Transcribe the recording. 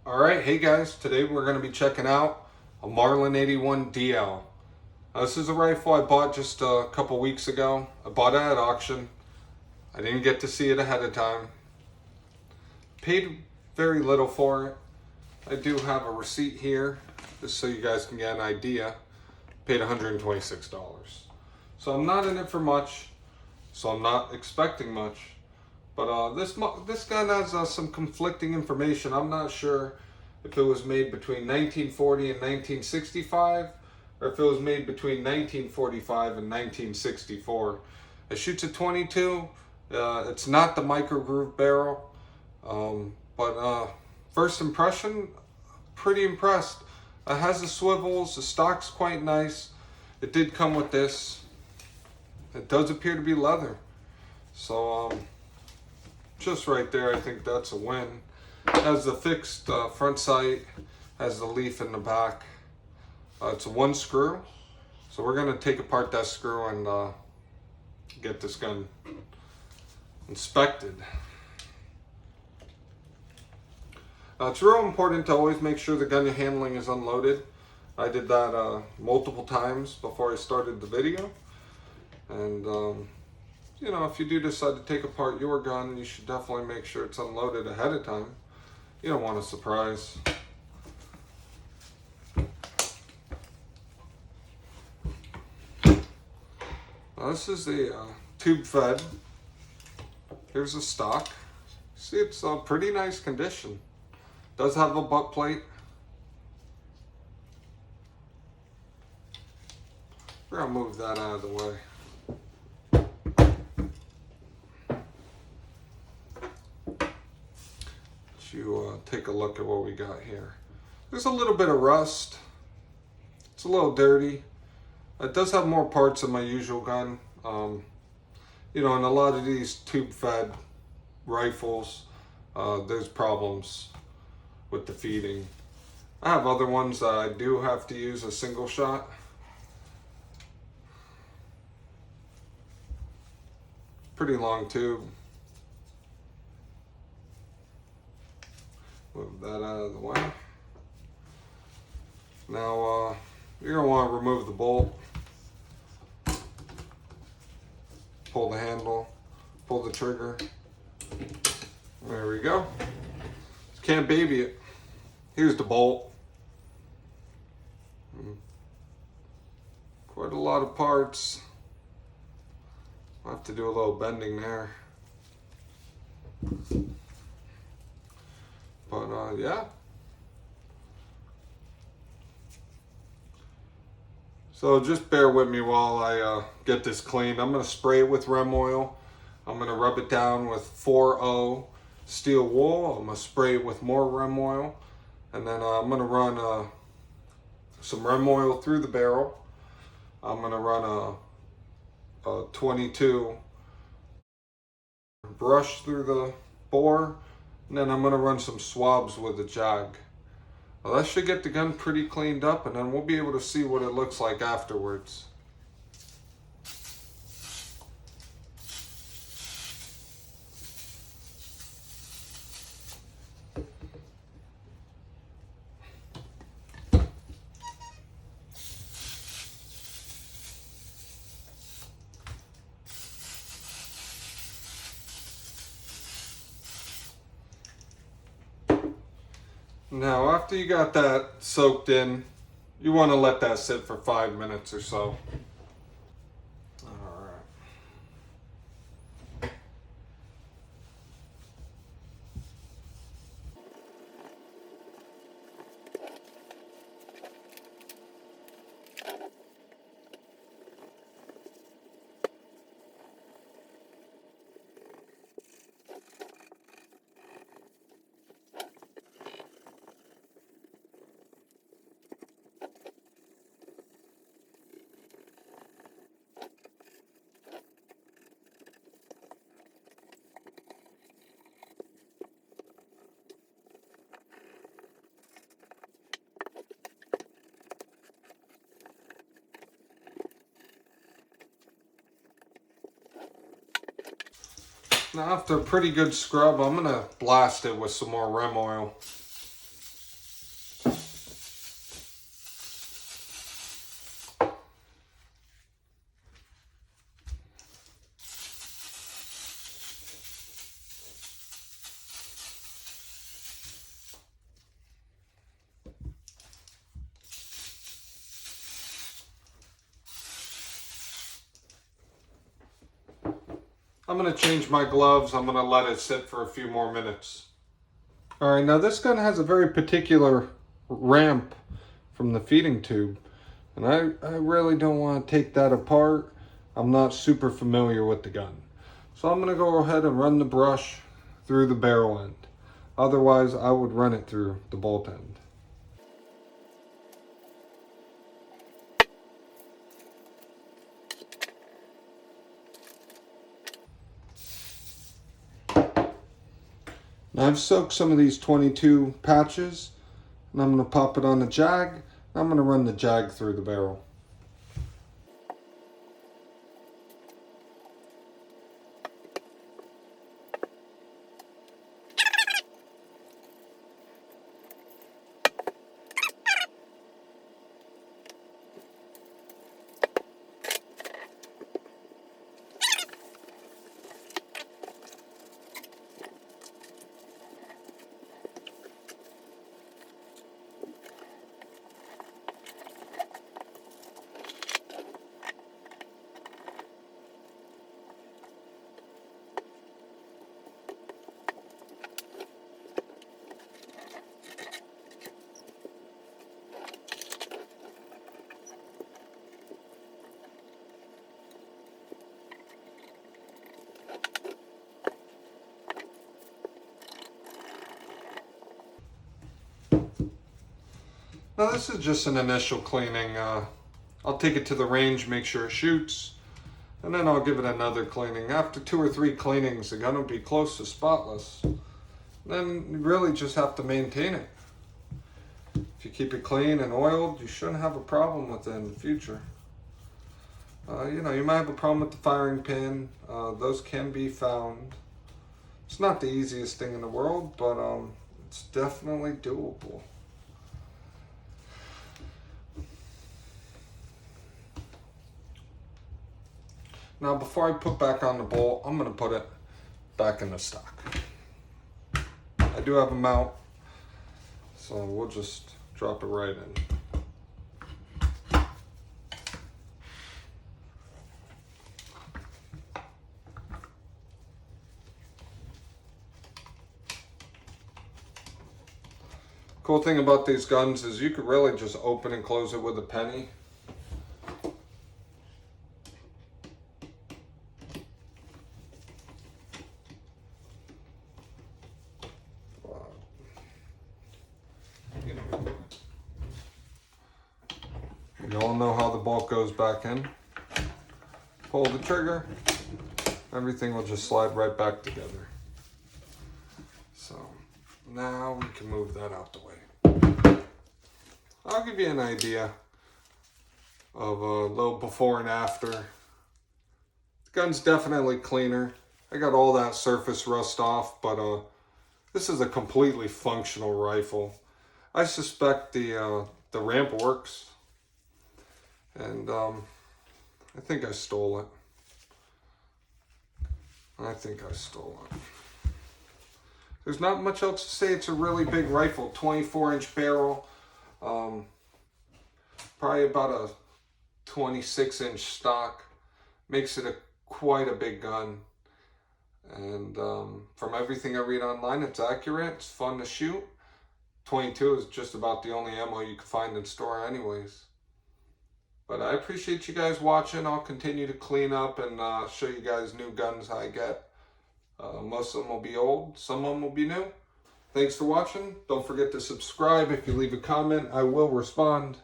Alright, hey guys, today we're going to be checking out a Marlin 81 DL. This is a rifle I bought just a couple weeks ago. I bought it at auction. I didn't get to see it ahead of time. Paid very little for it. I do have a receipt here, just so you guys can get an idea. Paid $126. So I'm not in it for much, so I'm not expecting much. But this gun has some conflicting information. I'm not sure if it was made between 1940 and 1965, or if it was made between 1945 and 1964. It shoots a 22. It's not the micro groove barrel, but first impression, pretty impressed. It has the swivels. The stock's quite nice. It did come with this. It does appear to be leather. So just right there, I think that's a win. Has the fixed front sight, has the leaf in the back. It's a one screw, so we're going to take apart that screw and get this gun inspected. It's real important to always make sure the gun you're handling is unloaded. I did that multiple times before I started the video, and you know, if you do decide to take apart your gun, you should definitely make sure it's unloaded ahead of time. You don't want a surprise. Now, this is the tube fed. Here's the stock. See, it's a pretty nice condition. Does have a butt plate. We're gonna move that out of the way. You take a look at what we got here. There's a little bit of rust. It's a little dirty. It does have more parts than my usual gun. You know, in a lot of these tube-fed rifles, there's problems with the feeding. I have other ones that I do have to use a single shot. Pretty long tube. Move that out of the way. Now, you're going to want to remove the bolt. Pull the handle. Pull the trigger. There we go. Can't baby it. Here's the bolt. Quite a lot of parts. I'll have to do a little bending there. But yeah. So just bear with me while I get this cleaned. I'm going to spray it with rem oil. I'm going to rub it down with 4O steel wool. I'm going to spray it with more rem oil. And then I'm going to run some rem oil through the barrel. I'm going to run a 22 brush through the bore. And then I'm going to run some swabs with a jag. Well, that should get the gun pretty cleaned up, and then we'll be able to see what it looks like afterwards. Now, after you got that soaked in, you want to let that sit for 5 minutes or so. All right. Now after a pretty good scrub, I'm going to blast it with some more rem oil. I'm going to change my gloves. I'm going to let it sit for a few more minutes. All right, now this gun has a very particular ramp from the feeding tube, and I really don't want to take that apart. I'm not super familiar with the gun. So I'm going to go ahead and run the brush through the barrel end. Otherwise, I would run it through the bolt end. Now I've soaked some of these 22 patches, and I'm going to pop it on the jag. And I'm going to run the jag through the barrel. Now this is just an initial cleaning. I'll take it to the range, make sure it shoots, and then I'll give it another cleaning. After 2 or 3 cleanings, the gun will be close to spotless. Then you really just have to maintain it. If you keep it clean and oiled, you shouldn't have a problem with it in the future. You know, you might have a problem with the firing pin. Those can be found. It's not the easiest thing in the world, but it's definitely doable. Now before I put back on the bolt, I'm going to put it back in the stock. I do have a mount, so we'll just drop it right in. Cool thing about these guns is you could really just open and close it with a penny. You all know how the bolt goes back in. Pull the trigger, everything will just slide right back together. So now we can move that out the way. I'll give you an idea of a little before and after. The gun's definitely cleaner. I got all that surface rust off, but this is a completely functional rifle. I suspect the ramp works. And I think I stole it. There's not much else to say. It's a really big rifle, 24-inch barrel. Probably about a 26-inch stock. Makes it quite a big gun. And from everything I read online, it's accurate. It's fun to shoot. 22 is just about the only ammo you can find in store anyways. But I appreciate you guys watching. I'll continue to clean up and show you guys new guns I get. Most of them will be old. Some of them will be new. Thanks for watching. Don't forget to subscribe. If you leave a comment, I will respond.